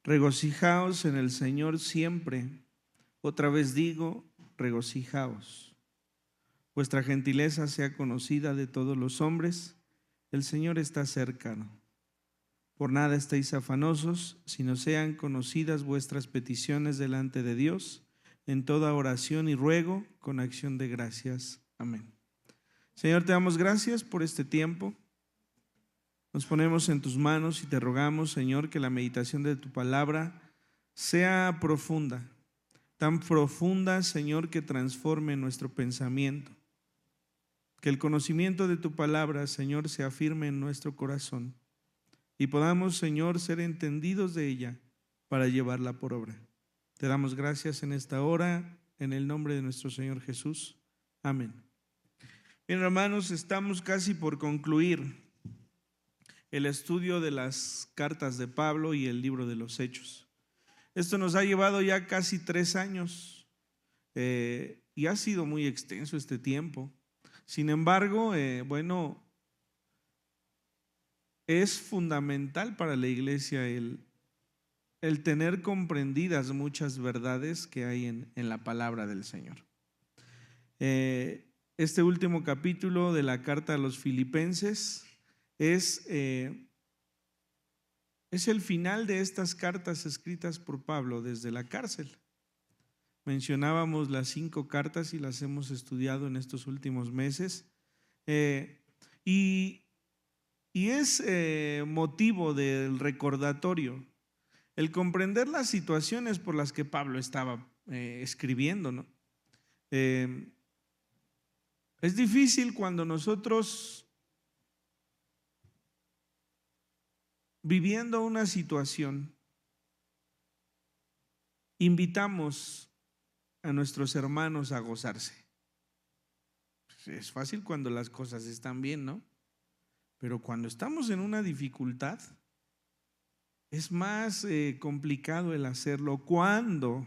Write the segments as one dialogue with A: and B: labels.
A: Regocijaos en el Señor siempre. Otra vez digo, regocijaos. Vuestra gentileza sea conocida de todos los hombres. El Señor está cercano. Por nada estéis afanosos, sino sean conocidas vuestras peticiones delante de Dios, en toda oración y ruego, con acción de gracias. Amén. Señor, te damos gracias por este tiempo. Nos ponemos en tus manos y te rogamos, Señor, que la meditación de tu palabra sea profunda, tan profunda, Señor, que transforme nuestro pensamiento. Que el conocimiento de tu palabra, Señor, se afirme en nuestro corazón y podamos, Señor, ser entendidos de ella para llevarla por obra. Te damos gracias en esta hora, en el nombre de nuestro Señor Jesús. Amén. Bien, hermanos, estamos casi por concluir el estudio de las cartas de Pablo y el libro de los Hechos. Esto nos ha llevado ya casi 3 años y ha sido muy extenso este tiempo. Sin embargo, es fundamental para la iglesia el tener comprendidas muchas verdades que hay en la palabra del Señor. Este último capítulo de la carta a los Filipenses es el final de estas cartas escritas por Pablo desde la cárcel. Mencionábamos las 5 cartas y las hemos estudiado en estos últimos meses, y es motivo del recordatorio el comprender las situaciones por las que Pablo estaba escribiendo, ¿no? Es difícil cuando nosotros, viviendo una situación, invitamos a nuestros hermanos a gozarse. Es fácil cuando las cosas están bien, ¿no? Pero cuando estamos en una dificultad, es más complicado el hacerlo cuando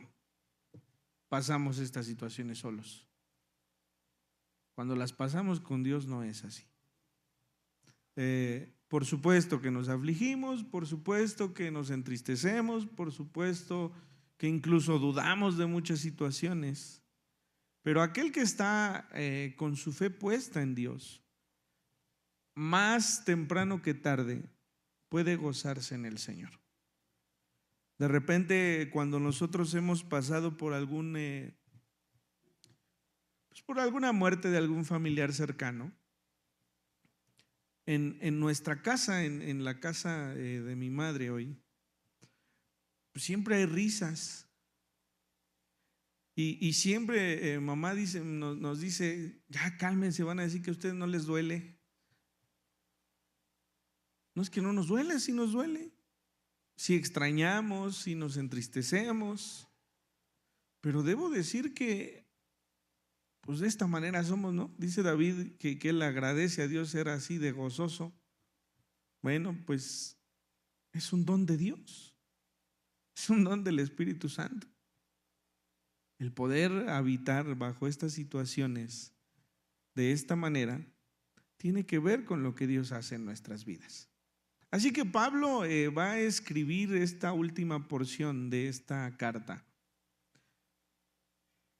A: pasamos estas situaciones solos. Cuando las pasamos con Dios no es así. Por supuesto que nos afligimos, por supuesto que nos entristecemos, por supuesto que incluso dudamos de muchas situaciones, pero aquel que está con su fe puesta en Dios, más temprano que tarde, puede gozarse en el Señor. De repente, cuando nosotros hemos pasado por por alguna muerte de algún familiar cercano, en nuestra casa, en la casa de mi madre hoy, pues siempre hay risas. Y siempre mamá nos dice, ya cálmense, van a decir que a ustedes no les duele. No es que no nos duele, sí nos duele. Si extrañamos, si nos entristecemos. Pero debo decir que pues de esta manera somos, ¿no? Dice David que él agradece a Dios ser así de gozoso. Bueno, pues es un don de Dios, es un don del Espíritu Santo. El poder habitar bajo estas situaciones de esta manera tiene que ver con lo que Dios hace en nuestras vidas. Así que Pablo va a escribir esta última porción de esta carta,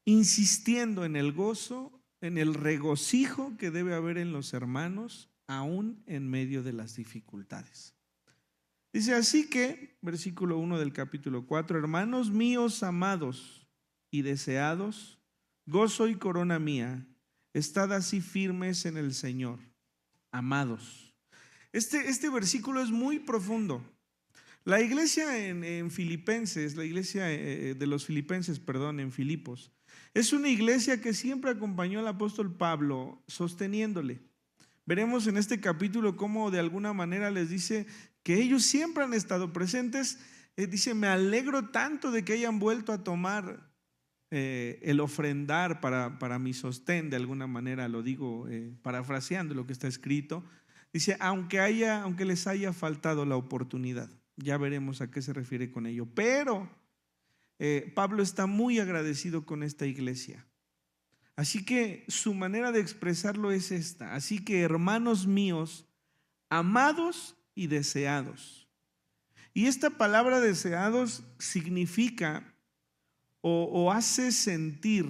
A: insistiendo en el gozo, en el regocijo que debe haber en los hermanos, aún en medio de las dificultades. Dice así que, versículo 1 del capítulo 4, hermanos míos amados y deseados, gozo y corona mía, estad así firmes en el Señor, amados. Este versículo es muy profundo. La iglesia en Filipenses, la iglesia de los Filipenses, en Filipos, es una iglesia que siempre acompañó al apóstol Pablo sosteniéndole. Veremos en este capítulo cómo de alguna manera les dice que ellos siempre han estado presentes. Dice, me alegro tanto de que hayan vuelto a tomar el ofrendar para mi sostén, de alguna manera lo digo parafraseando lo que está escrito. Dice, aunque les haya faltado la oportunidad. Ya veremos a qué se refiere con ello. Pero Pablo está muy agradecido con esta iglesia. Así que su manera de expresarlo es esta. Así que hermanos míos, amados y deseados. Y esta palabra deseados significa o hace sentir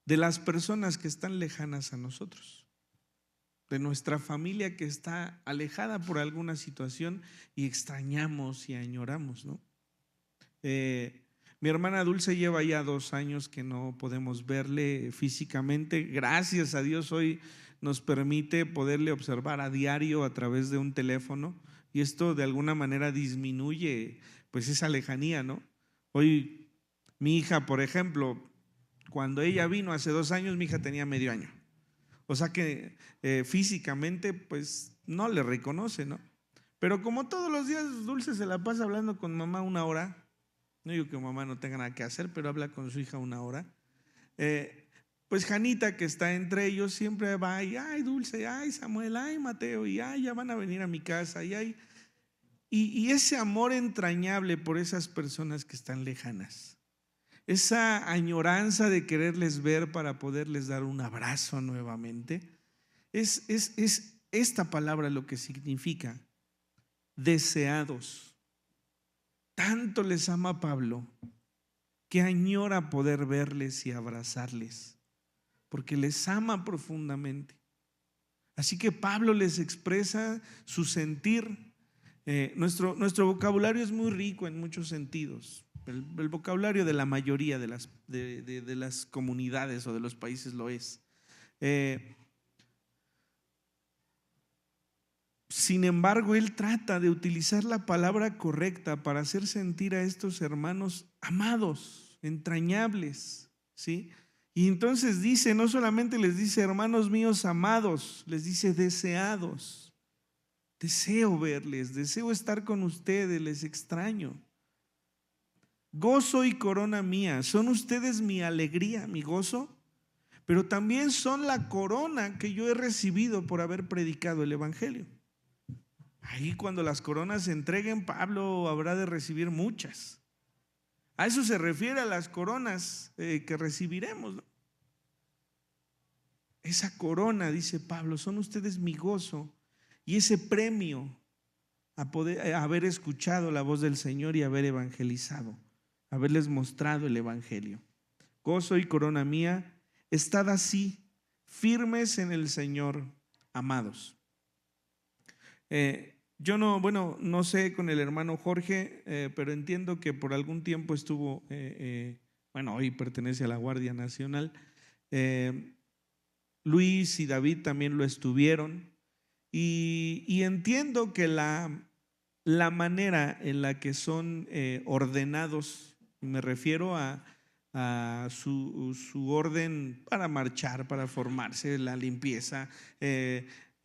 A: de las personas que están lejanas a nosotros, de nuestra familia que está alejada por alguna situación y extrañamos y añoramos, ¿no? Mi hermana Dulce lleva ya 2 años que no podemos verle físicamente. Gracias a Dios hoy nos permite poderle observar a diario a través de un teléfono, y esto de alguna manera disminuye pues esa lejanía, ¿no? Hoy mi hija, por ejemplo, cuando ella vino hace 2 años, mi hija tenía medio año. O sea que físicamente pues no le reconoce, ¿no? Pero como todos los días Dulce se la pasa hablando con mamá 1 hora. No digo que mamá no tenga nada que hacer, pero habla con su hija 1 hora. Pues Janita, que está entre ellos, siempre va y ay Dulce, ay Samuel, ay Mateo, y ay ya van a venir a mi casa, y ese amor entrañable por esas personas que están lejanas, esa añoranza de quererles ver para poderles dar un abrazo nuevamente, es esta palabra lo que significa deseados. Tanto les ama Pablo que añora poder verles y abrazarles, porque les ama profundamente. Así que Pablo les expresa su sentir. Nuestro vocabulario es muy rico en muchos sentidos. El vocabulario de la mayoría de las comunidades o de los países lo es. Sin embargo, él trata de utilizar la palabra correcta para hacer sentir a estos hermanos amados, entrañables, ¿sí? Y entonces dice, no solamente les dice hermanos míos amados, les dice deseados. Deseo verles, deseo estar con ustedes, les extraño. Gozo y corona mía, son ustedes mi alegría, mi gozo, pero también son la corona que yo he recibido por haber predicado el evangelio. Ahí cuando las coronas se entreguen, Pablo habrá de recibir muchas. A eso se refiere a las coronas que recibiremos, ¿no? Esa corona, dice Pablo, son ustedes mi gozo y ese premio a poder a haber escuchado la voz del Señor y haber evangelizado, haberles mostrado el evangelio. Gozo y corona mía, estad así, firmes en el Señor, amados. Yo no sé con el hermano Jorge, pero entiendo que por algún tiempo estuvo, hoy pertenece a la Guardia Nacional. Luis y David también lo estuvieron, y entiendo que la manera en la que son ordenados, me refiero a su orden para marchar, para formarse, la limpieza,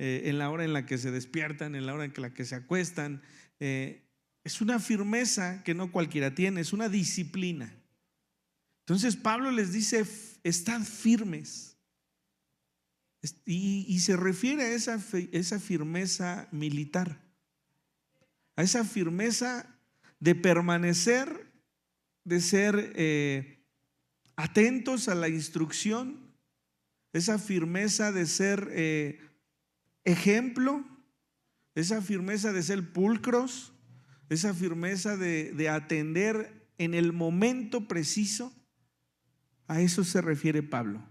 A: en la hora en la que se despiertan, en la hora en la que se acuestan, es una firmeza que no cualquiera tiene, es una disciplina. Entonces Pablo les dice, estad firmes, y se refiere a esa firmeza militar, a esa firmeza de permanecer, de ser atentos a la instrucción, esa firmeza de ser ejemplo, esa firmeza de ser pulcros, esa firmeza de atender en el momento preciso. A eso se refiere Pablo.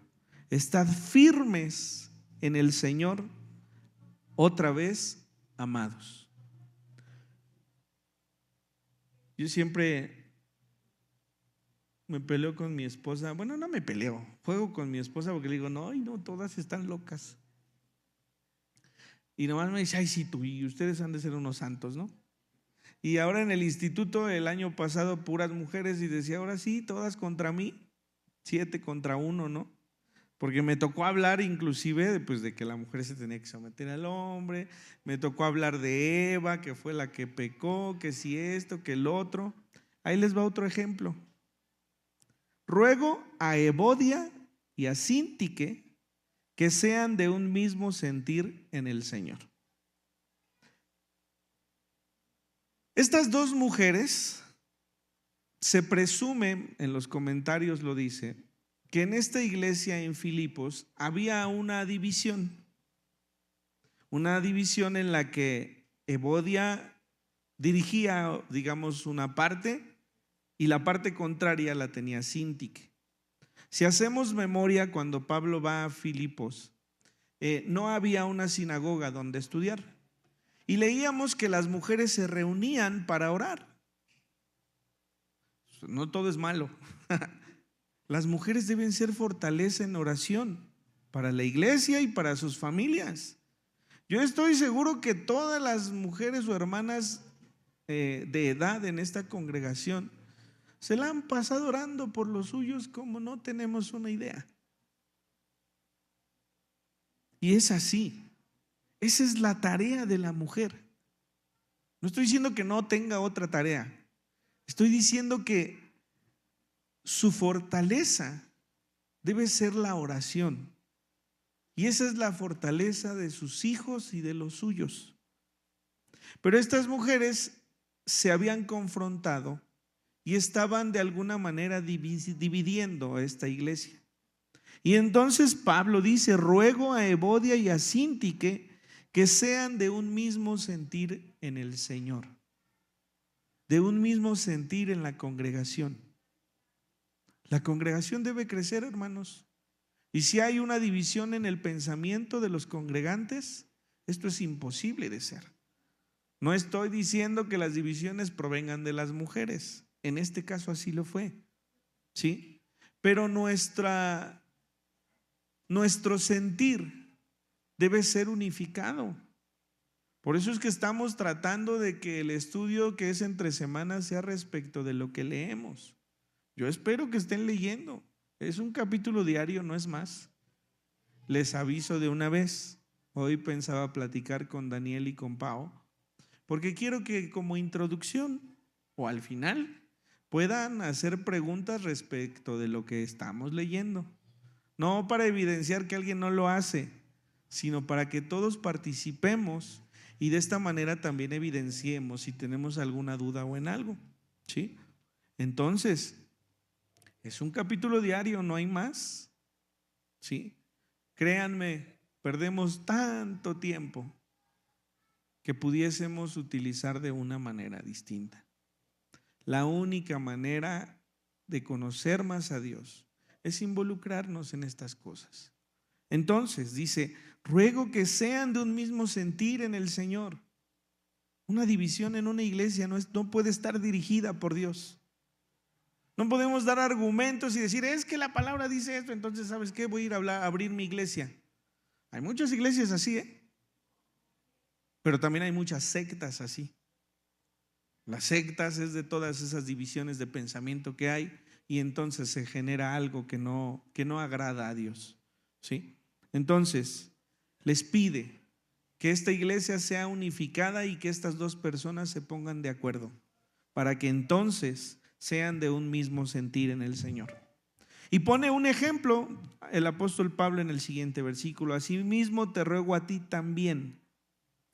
A: Estad firmes en el Señor, otra vez, amados. Yo siempre me peleo con mi esposa. Bueno, no me peleo, juego con mi esposa porque le digo, no, todas están locas. Y nomás me dice, ay, sí, tú y ustedes han de ser unos santos, ¿no? Y ahora en el instituto, el año pasado, puras mujeres, y decía, ahora sí, todas contra mí, 7 contra 1, ¿no? Porque me tocó hablar inclusive de que la mujer se tenía que someter al hombre, me tocó hablar de Eva, que fue la que pecó, que si esto, que el otro. Ahí les va otro ejemplo. Ruego a Evodia y a Síntique que sean de un mismo sentir en el Señor. Estas 2 mujeres, se presume, en los comentarios lo dice, que en esta iglesia en Filipos había una división en la que Evodia dirigía, digamos, una parte y la parte contraria la tenía Síntique. Si hacemos memoria, cuando Pablo va a Filipos, no había una sinagoga donde estudiar. Y leíamos que las mujeres se reunían para orar. No todo es malo. Las mujeres deben ser fortaleza en oración para la iglesia y para sus familias. Yo estoy seguro que todas las mujeres o hermanas de edad en esta congregación se la han pasado orando por los suyos como no tenemos una idea. Y es así. Esa es la tarea de la mujer. No estoy diciendo que no tenga otra tarea. Estoy diciendo que su fortaleza debe ser la oración. Y esa es la fortaleza de sus hijos y de los suyos. Pero estas mujeres se habían confrontado y estaban de alguna manera dividiendo a esta iglesia. Y entonces Pablo dice: ruego a Evodia y a Síntique que sean de un mismo sentir en el Señor, de un mismo sentir en la congregación. La congregación debe crecer, hermanos. Y si hay una división en el pensamiento de los congregantes, esto es imposible de ser. No estoy diciendo que las divisiones provengan de las mujeres. En este caso así lo fue, ¿sí? Pero nuestro sentir debe ser unificado. Por eso es que estamos tratando de que el estudio que es entre semanas sea respecto de lo que leemos. Yo espero que estén leyendo. Es un capítulo diario, no es más. Les aviso de una vez. Hoy pensaba platicar con Daniel y con Pau, porque quiero que como introducción o al final puedan hacer preguntas respecto de lo que estamos leyendo. No para evidenciar que alguien no lo hace, sino para que todos participemos y de esta manera también evidenciemos si tenemos alguna duda o en algo, ¿sí? Entonces, es un capítulo diario, no hay más, ¿sí? Créanme, perdemos tanto tiempo que pudiésemos utilizar de una manera distinta. La única manera de conocer más a Dios es involucrarnos en estas cosas. Entonces dice: ruego que sean de un mismo sentir en el Señor. Una división en una iglesia no puede estar dirigida por Dios. No podemos dar argumentos y decir: es que la palabra dice esto, entonces ¿sabes qué? Voy a ir a abrir mi iglesia. Hay muchas iglesias así, pero también hay muchas sectas así. Las sectas es de todas esas divisiones de pensamiento que hay, y entonces se genera algo que no agrada a Dios, ¿sí? Entonces les pide que esta iglesia sea unificada y que estas dos personas se pongan de acuerdo para que entonces sean de un mismo sentir en el Señor. Y pone un ejemplo el apóstol Pablo en el siguiente versículo: asimismo te ruego a ti también,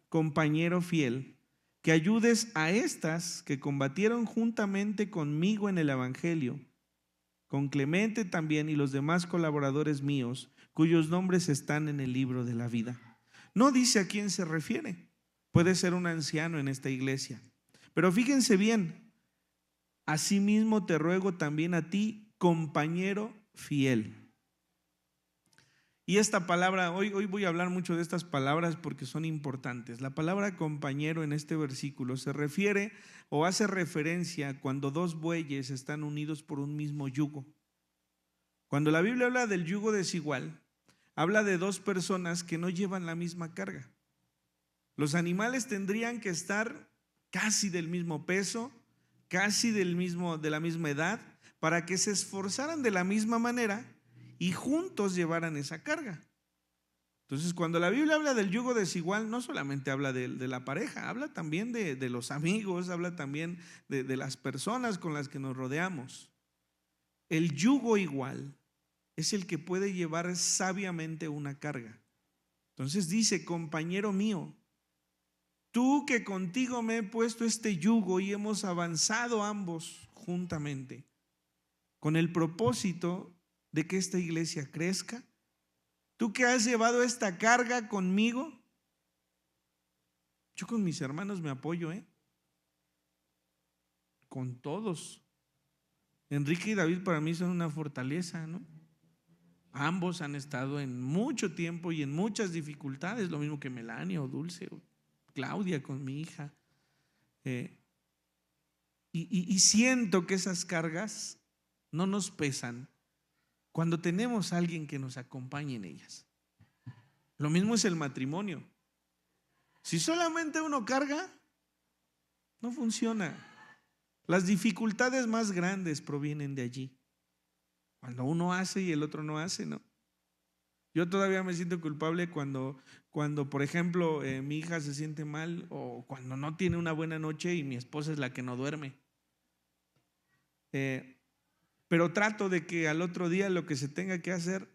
A: compañero fiel, que ayudes a estas que combatieron juntamente conmigo en el evangelio, con Clemente también y los demás colaboradores míos, cuyos nombres están en el libro de la vida. No dice a quién se refiere. Puede ser un anciano en esta iglesia, pero fíjense bien: asimismo te ruego también a ti, compañero fiel. Y esta palabra, hoy voy a hablar mucho de estas palabras porque son importantes. La palabra compañero en este versículo se refiere o hace referencia cuando dos bueyes están unidos por un mismo yugo. Cuando la Biblia habla del yugo desigual, habla de dos personas que no llevan la misma carga. Los animales tendrían que estar casi del mismo peso, casi de la misma edad, para que se esforzaran de la misma manera y juntos llevaran esa carga. Entonces, cuando la Biblia habla del yugo desigual, no solamente habla de la pareja, habla también de los amigos, habla también de las personas con las que nos rodeamos. El yugo igual es el que puede llevar sabiamente una carga. Entonces dice: compañero mío, tú que contigo me he puesto este yugo y hemos avanzado ambos juntamente con el propósito de que esta iglesia crezca. Tú que has llevado esta carga conmigo. Yo con mis hermanos me apoyo, con todos. Enrique y David para mí son una fortaleza, ¿no? Ambos han estado en mucho tiempo y en muchas dificultades, lo mismo que Melania o Dulce o Claudia con mi hija. Y siento que esas cargas no nos pesan cuando tenemos a alguien que nos acompañe en ellas. Lo mismo es el matrimonio. Si solamente uno carga, no funciona. Las dificultades más grandes provienen de allí. Cuando uno hace y el otro no hace, ¿no? Yo todavía me siento culpable cuando por ejemplo, mi hija se siente mal o cuando no tiene una buena noche y mi esposa es la que no duerme. Pero trato de que al otro día lo que se tenga que hacer,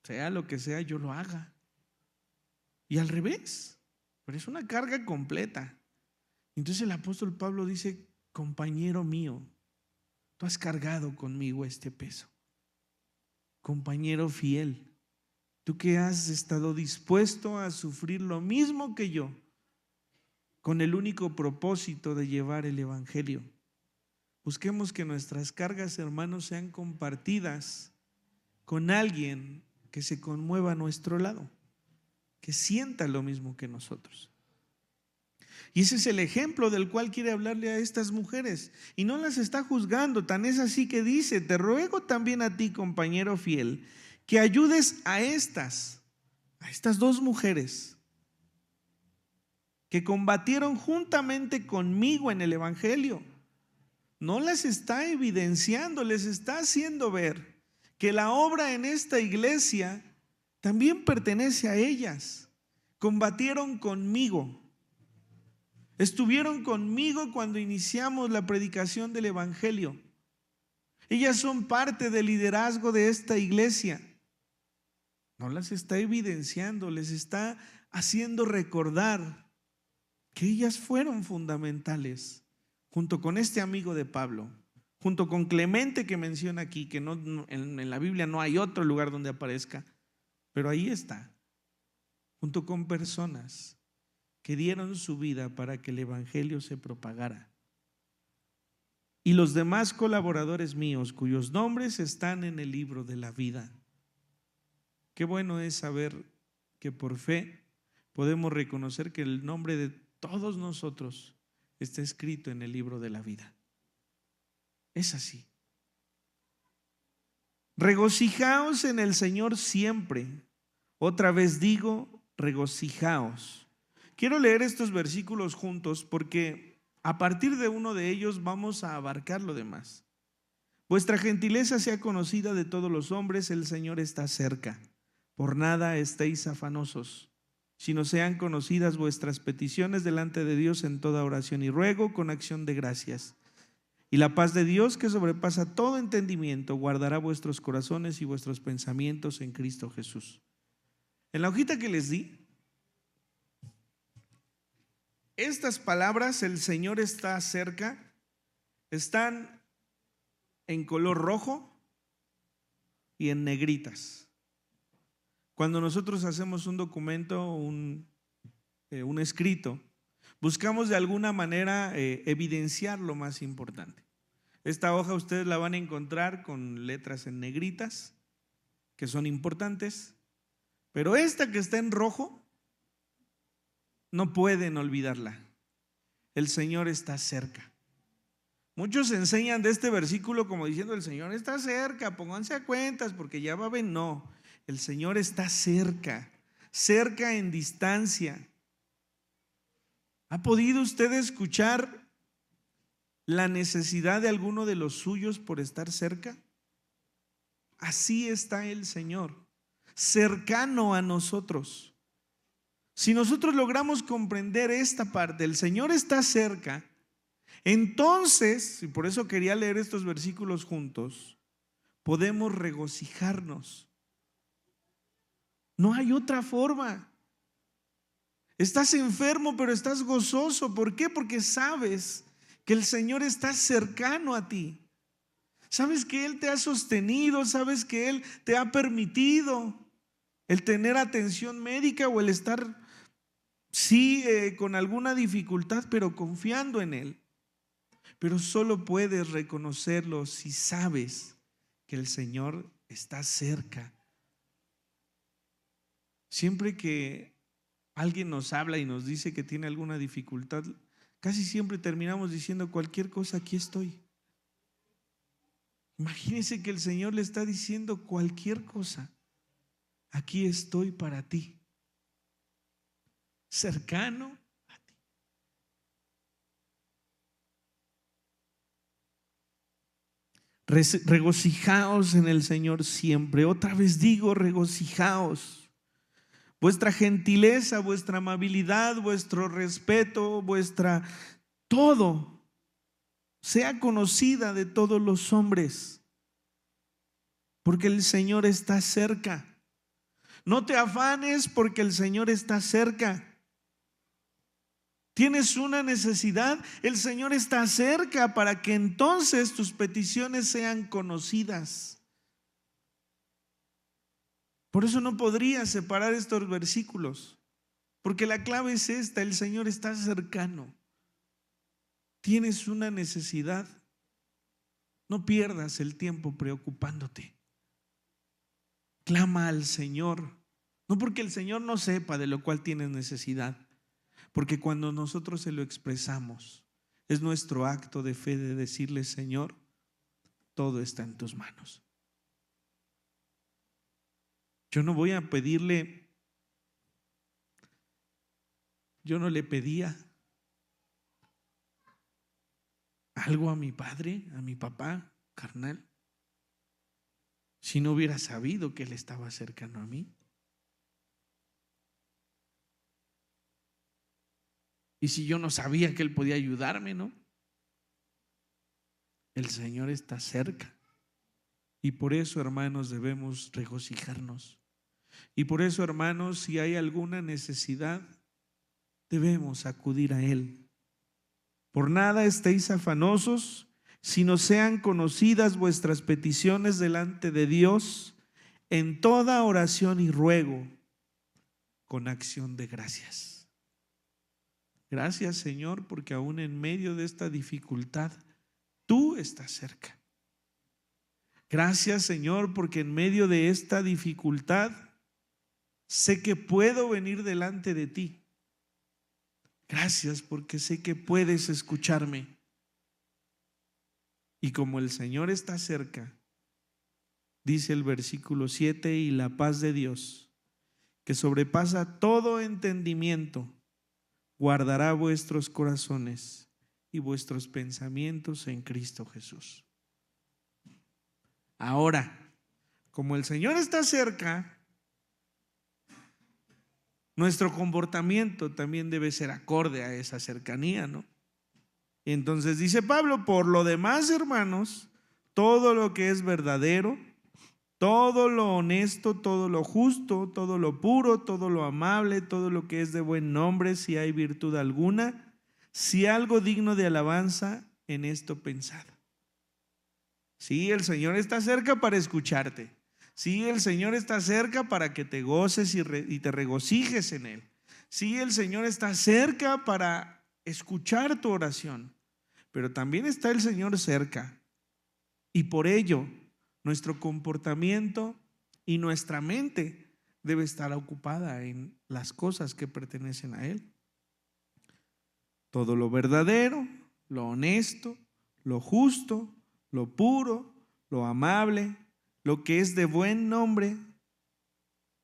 A: sea lo que sea, yo lo haga. Y al revés, pero es una carga completa. Entonces el apóstol Pablo dice: compañero mío, tú has cargado conmigo este peso. Compañero fiel, tú que has estado dispuesto a sufrir lo mismo que yo, con el único propósito de llevar el evangelio. Busquemos que nuestras cargas, hermanos, sean compartidas con alguien que se conmueva a nuestro lado, que sienta lo mismo que nosotros. Y ese es el ejemplo del cual quiere hablarle a estas mujeres. Y no las está juzgando, tan es así que dice: te ruego también a ti, compañero fiel, que ayudes a estas dos mujeres que combatieron juntamente conmigo en el evangelio. No las está evidenciando, les está haciendo ver que la obra en esta iglesia también pertenece a ellas. Combatieron conmigo. Estuvieron conmigo cuando iniciamos la predicación del evangelio. Ellas son parte del liderazgo de esta iglesia. No las está evidenciando, les está haciendo recordar que ellas fueron fundamentales, junto con este amigo de Pablo, junto con Clemente que menciona aquí, que en la Biblia no hay otro lugar donde aparezca, pero ahí está, junto con personas que dieron su vida para que el evangelio se propagara. Y los demás colaboradores míos, cuyos nombres están en el libro de la vida. Qué bueno es saber que por fe podemos reconocer que el nombre de todos nosotros está escrito en el libro de la vida. Es así. Regocijaos en el Señor siempre. Otra vez digo, regocijaos. Quiero leer estos versículos juntos porque a partir de uno de ellos vamos a abarcar lo demás. Vuestra gentileza sea conocida de todos los hombres, el Señor está cerca. Por nada estéis afanosos, sino sean conocidas vuestras peticiones delante de Dios en toda oración y ruego con acción de gracias. Y la paz de Dios, que sobrepasa todo entendimiento, guardará vuestros corazones y vuestros pensamientos en Cristo Jesús. En la hojita que les di, estas palabras, el Señor está cerca, están en color rojo y en negritas. Cuando nosotros hacemos un documento, un escrito, buscamos de alguna manera evidenciar lo más importante. Esta hoja ustedes la van a encontrar con letras en negritas, que son importantes, pero esta que está en rojo, no pueden olvidarla. El Señor está cerca. Muchos enseñan de este versículo como diciendo: el Señor está cerca, pónganse a cuentas porque ya va a venir. No, el Señor está cerca, cerca en distancia. ¿Ha podido usted escuchar la necesidad de alguno de los suyos por estar cerca? Así está el Señor, cercano a nosotros. Si nosotros logramos comprender esta parte, el Señor está cerca, entonces, y por eso quería leer estos versículos juntos, podemos regocijarnos. No hay otra forma. Estás enfermo, pero estás gozoso. ¿Por qué? Porque sabes que el Señor está cercano a ti. Sabes que Él te ha sostenido, sabes que Él te ha permitido el tener atención médica o el estar, sí, con alguna dificultad, pero confiando en Él. pero solo puedes reconocerlo si sabes que el Señor está cerca. Siempre que alguien nos habla y nos dice que tiene alguna dificultad, casi siempre terminamos diciendo cualquier cosa, aquí estoy. Imagínense que el Señor le está diciendo cualquier cosa, aquí estoy para ti, cercano a ti. Regocijaos en el Señor siempre. Otra vez digo, regocijaos. Vuestra gentileza, vuestra amabilidad, vuestro respeto, vuestra todo sea conocida de todos los hombres, porque el Señor está cerca. No te afanes porque el Señor está cerca. Tienes una necesidad, el Señor está cerca para que entonces tus peticiones sean conocidas. Por eso no podría separar estos versículos, porque la clave es esta: el Señor está cercano. Tienes una necesidad, no pierdas el tiempo preocupándote. Clama al Señor, no porque el Señor no sepa de lo cual tienes necesidad, porque cuando nosotros se lo expresamos, es nuestro acto de fe de decirle: Señor, todo está en tus manos. Yo no voy a pedirle, yo no le pedía algo a mi padre, a mi papá carnal, si no hubiera sabido que él estaba cercano a mí. Y si yo no sabía que él podía ayudarme, ¿no? El Señor está cerca. Y por eso, hermanos, debemos regocijarnos. Y por eso, hermanos, si hay alguna necesidad, debemos acudir a Él. Por nada estéis afanosos, sino sean conocidas vuestras peticiones delante de Dios en toda oración y ruego, con acción de gracias. Gracias, Señor, porque aún en medio de esta dificultad, tú estás cerca. Gracias, Señor, porque en medio de esta dificultad sé que puedo venir delante de ti. Gracias porque sé que puedes escucharme. Y como el Señor está cerca, dice el versículo 7, y la paz de Dios, que sobrepasa todo entendimiento, guardará vuestros corazones y vuestros pensamientos en Cristo Jesús. Ahora, como el Señor está cerca, nuestro comportamiento también debe ser acorde a esa cercanía, ¿no? Entonces dice Pablo: por lo demás, hermanos, todo lo que es verdadero, todo lo honesto, todo lo justo, todo lo puro, todo lo amable, todo lo que es de buen nombre, si hay virtud alguna, si algo digno de alabanza, en esto pensad. Sí, el Señor está cerca para escucharte. Sí, el Señor está cerca para que te goces y te regocijes en Él. Sí, el Señor está cerca para escuchar tu oración. Pero también está el Señor cerca. Y por ello, nuestro comportamiento y nuestra mente debe estar ocupada en las cosas que pertenecen a Él. Todo lo verdadero, lo honesto, lo justo, lo puro, lo amable, lo que es de buen nombre,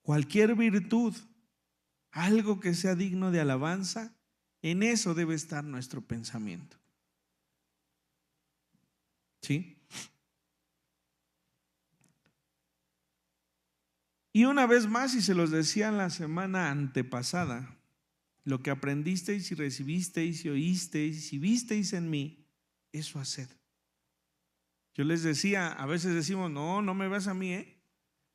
A: cualquier virtud, algo que sea digno de alabanza, en eso debe estar nuestro pensamiento. ¿Sí? Y una vez más, y se los decía en la semana antepasada, lo que aprendisteis y recibisteis y oísteis y visteis en mí, eso haced. Yo les decía, a veces decimos: no, no me ves a mí,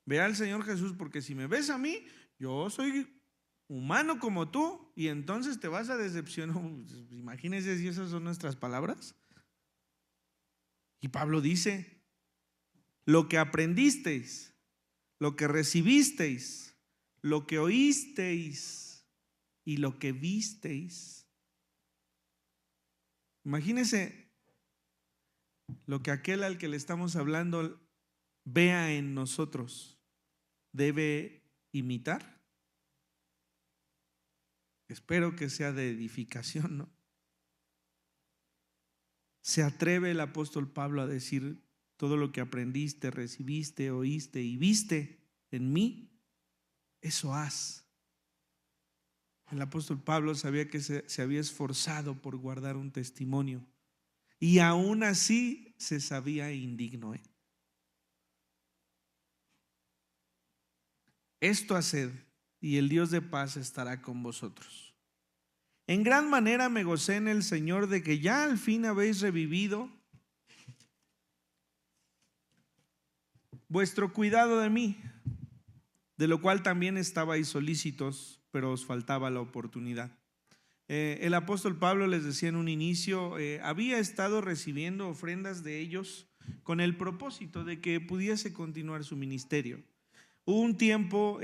A: ve al Señor Jesús, porque si me ves a mí, yo soy humano como tú, y entonces te vas a decepcionar. Imagínense si esas son nuestras palabras. Y Pablo dice: lo que aprendisteis, lo que recibisteis, lo que oísteis y lo que visteis. Imagínense lo que aquel al que le estamos hablando vea en nosotros, debe imitar. Espero que sea de edificación, ¿no? Se atreve el apóstol Pablo a decir: todo lo que aprendiste, recibiste, oíste y viste en mí, eso haz. El apóstol Pablo sabía que se había esforzado por guardar un testimonio y aún así se sabía indigno. Esto haced y el Dios de paz estará con vosotros. En gran manera me gocé en el Señor de que ya al fin habéis revivido vuestro cuidado de mí, de lo cual también estabais solícitos, pero os faltaba la oportunidad. El apóstol Pablo les decía en un inicio, había estado recibiendo ofrendas de ellos con el propósito de que pudiese continuar su ministerio. Hubo un tiempo,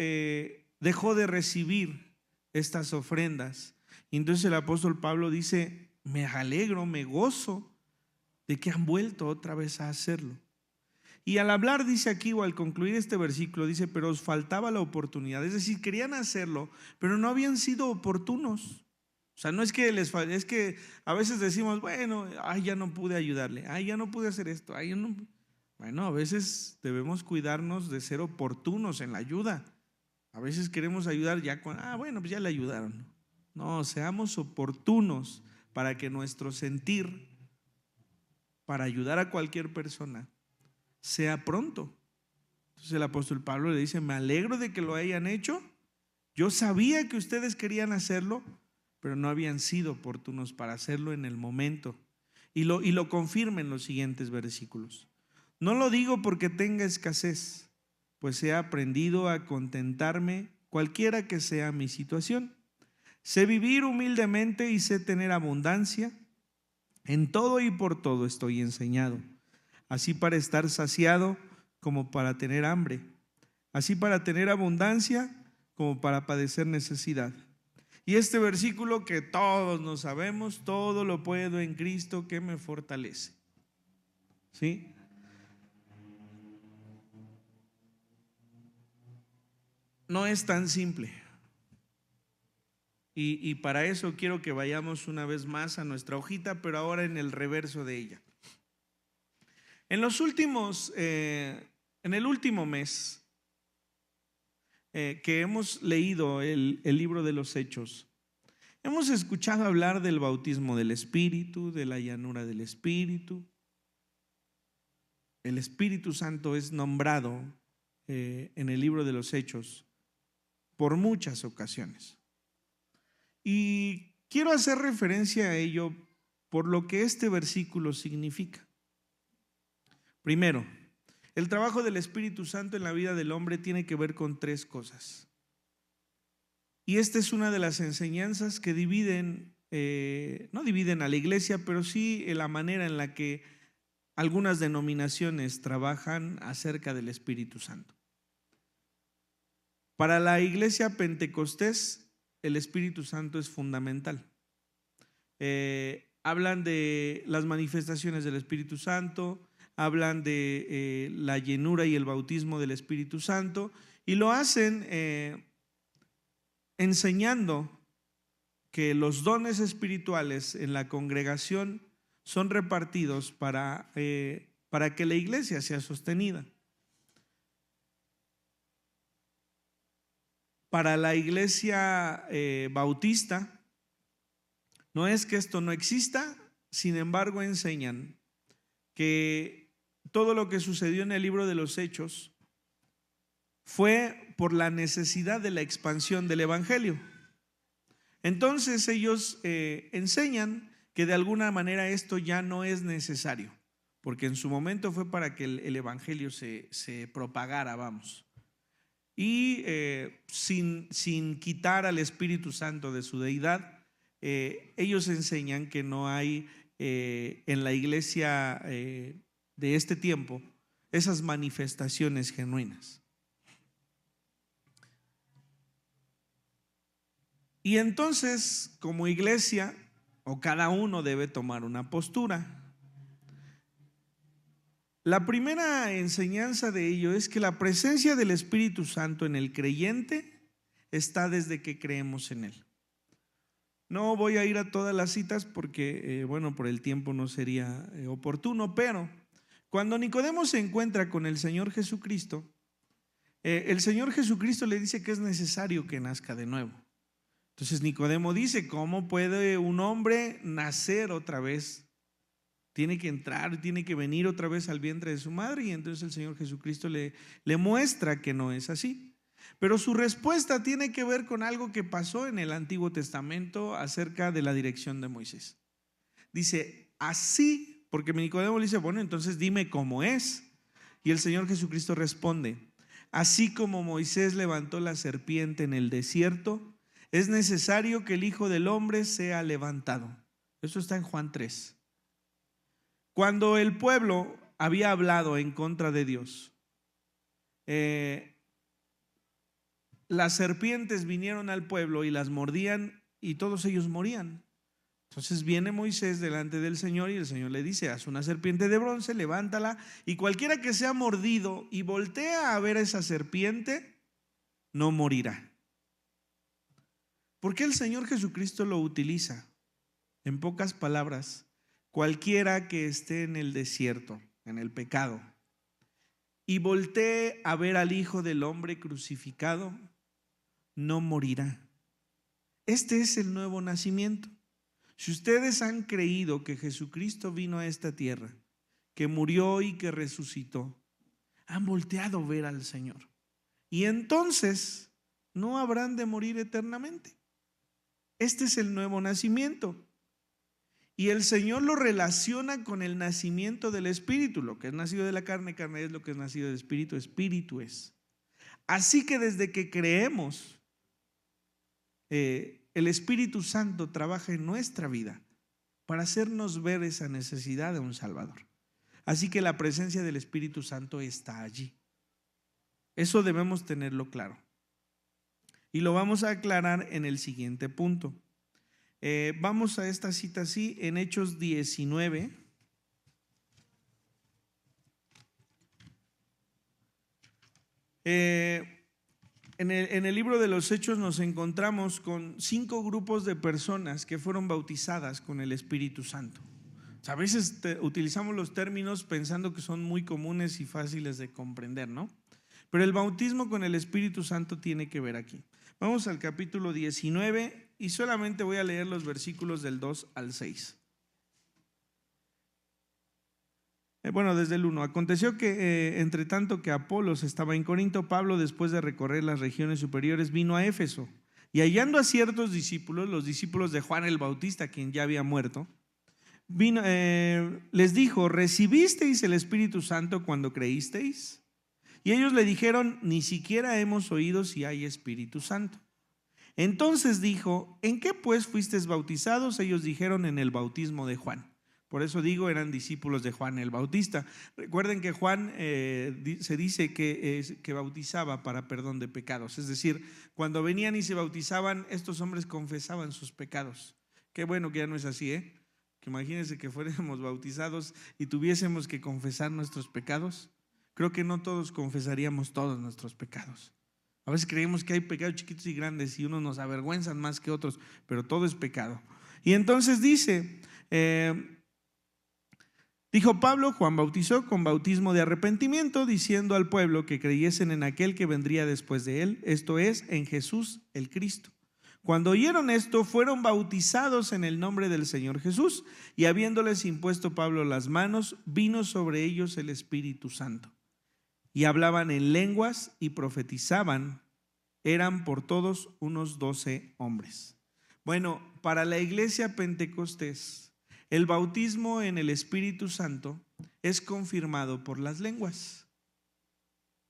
A: dejó de recibir estas ofrendas. Y entonces el apóstol Pablo dice: me alegro, me gozo de que han vuelto otra vez a hacerlo. Y al hablar, dice aquí, o al concluir este versículo, dice: pero os faltaba la oportunidad. Es decir, querían hacerlo, pero no habían sido oportunos. O sea, no es que es que a veces decimos: bueno, ya no pude ayudarle, ya no pude hacer esto, no. Bueno, a veces debemos cuidarnos de ser oportunos en la ayuda. A veces queremos ayudar ya cuando, bueno, pues ya le ayudaron. No, seamos oportunos para que nuestro sentir para ayudar a cualquier persona sea pronto. Entonces el apóstol Pablo le dice: me alegro de que lo hayan hecho. Yo sabía que ustedes querían hacerlo, pero no habían sido oportunos para hacerlo en el momento. Y lo confirma en los siguientes versículos. No lo digo porque tenga escasez, pues he aprendido a contentarme cualquiera que sea mi situación. Sé vivir humildemente y sé tener abundancia. En todo y por todo estoy enseñado, así para estar saciado como para tener hambre, así para tener abundancia como para padecer necesidad. Y este versículo que todos nos sabemos: todo lo puedo en Cristo que me fortalece. ¿Sí? No es tan simple. Y para eso quiero que vayamos una vez más a nuestra hojita, pero ahora en el reverso de ella. En el último mes que hemos leído el libro de los Hechos, hemos escuchado hablar del bautismo del Espíritu, de la llanura del Espíritu. El Espíritu Santo es nombrado en el libro de los Hechos por muchas ocasiones. Y quiero hacer referencia a ello por lo que este versículo significa. Primero, el trabajo del Espíritu Santo en la vida del hombre tiene que ver con tres cosas. Y esta es una de las enseñanzas que dividen, no dividen a la iglesia, pero sí en la manera en la que algunas denominaciones trabajan acerca del Espíritu Santo. Para la iglesia pentecostés, el Espíritu Santo es fundamental. Hablan de las manifestaciones del Espíritu Santo, hablan de la llenura y el bautismo del Espíritu Santo, y lo hacen enseñando que los dones espirituales en la congregación son repartidos para que la iglesia sea sostenida. Para la iglesia bautista, no es que esto no exista, sin embargo enseñan que todo lo que sucedió en el libro de los Hechos fue por la necesidad de la expansión del evangelio. Entonces ellos enseñan que de alguna manera esto ya no es necesario, porque en su momento fue para que el evangelio se propagara, vamos. Y sin quitar al Espíritu Santo de su deidad, ellos enseñan que no hay en la iglesia de este tiempo esas manifestaciones genuinas. Y entonces, como iglesia, o cada uno debe tomar una postura. La primera enseñanza de ello es que la presencia del Espíritu Santo en el creyente está desde que creemos en Él. No voy a ir a todas las citas porque, por el tiempo no sería oportuno, pero cuando Nicodemo se encuentra con el Señor Jesucristo, el Señor Jesucristo le dice que es necesario que nazca de nuevo. Entonces Nicodemo dice, ¿cómo puede un hombre nacer otra vez? Tiene que entrar, tiene que venir otra vez al vientre de su madre, y entonces el Señor Jesucristo le muestra que no es así. Pero su respuesta tiene que ver con algo que pasó en el Antiguo Testamento acerca de la dirección de Moisés. Dice, así, porque Nicodemo le dice, bueno, entonces dime cómo es. Y el Señor Jesucristo responde, así como Moisés levantó la serpiente en el desierto, es necesario que el Hijo del Hombre sea levantado. Eso está en Juan 3. Cuando el pueblo había hablado en contra de Dios, las serpientes vinieron al pueblo y las mordían y todos ellos morían. Entonces viene Moisés delante del Señor y el Señor le dice, haz una serpiente de bronce, levántala, y cualquiera que sea mordido y voltea a ver a esa serpiente, no morirá. ¿Por qué el Señor Jesucristo lo utiliza? En pocas palabras, cualquiera que esté en el desierto, en el pecado, y voltee a ver al Hijo del Hombre crucificado, no morirá. Este es el nuevo nacimiento. Si ustedes han creído que Jesucristo vino a esta tierra, que murió y que resucitó, han volteado a ver al Señor. Y entonces no habrán de morir eternamente. Este es el nuevo nacimiento. Y el Señor lo relaciona con el nacimiento del Espíritu. Lo que es nacido de la carne, carne es; lo que es nacido del Espíritu, Espíritu es. Así que desde que creemos, el Espíritu Santo trabaja en nuestra vida para hacernos ver esa necesidad de un Salvador. Así que la presencia del Espíritu Santo está allí. Eso debemos tenerlo claro. Y lo vamos a aclarar en el siguiente punto. Vamos a esta cita así, en Hechos 19. En el libro de los Hechos nos encontramos con 5 grupos de personas que fueron bautizadas con el Espíritu Santo. O sea, a veces utilizamos los términos pensando que son muy comunes y fáciles de comprender, ¿no? Pero el bautismo con el Espíritu Santo tiene que ver aquí. Vamos al capítulo 19 y solamente voy a leer los versículos del 2 al 6. Desde el 1. Aconteció que entre tanto que Apolos estaba en Corinto, Pablo, después de recorrer las regiones superiores, vino a Éfeso, y hallando a ciertos discípulos, los discípulos de Juan el Bautista, quien ya había muerto, les dijo, ¿recibisteis el Espíritu Santo cuando creísteis? Y ellos le dijeron, ni siquiera hemos oído si hay Espíritu Santo. Entonces dijo, ¿en qué pues fuisteis bautizados? Ellos dijeron, en el bautismo de Juan. Por eso digo, eran discípulos de Juan el Bautista. Recuerden que Juan se dice que bautizaba para perdón de pecados. Es decir, cuando venían y se bautizaban, estos hombres confesaban sus pecados. Qué bueno que ya no es así, que imagínense que fuéramos bautizados y tuviésemos que confesar nuestros pecados. Creo que no todos confesaríamos todos nuestros pecados. A veces creemos que hay pecados chiquitos y grandes y unos nos avergüenzan más que otros, pero todo es pecado. Y entonces dice, dijo Pablo, Juan bautizó con bautismo de arrepentimiento, diciendo al pueblo que creyesen en aquel que vendría después de él, esto es, en Jesús el Cristo. Cuando oyeron esto, fueron bautizados en el nombre del Señor Jesús, y habiéndoles impuesto Pablo las manos, vino sobre ellos el Espíritu Santo. Y hablaban en lenguas y profetizaban. Eran por todos unos 12 hombres. Bueno, para la iglesia Pentecostés, el bautismo en el Espíritu Santo es confirmado por las lenguas.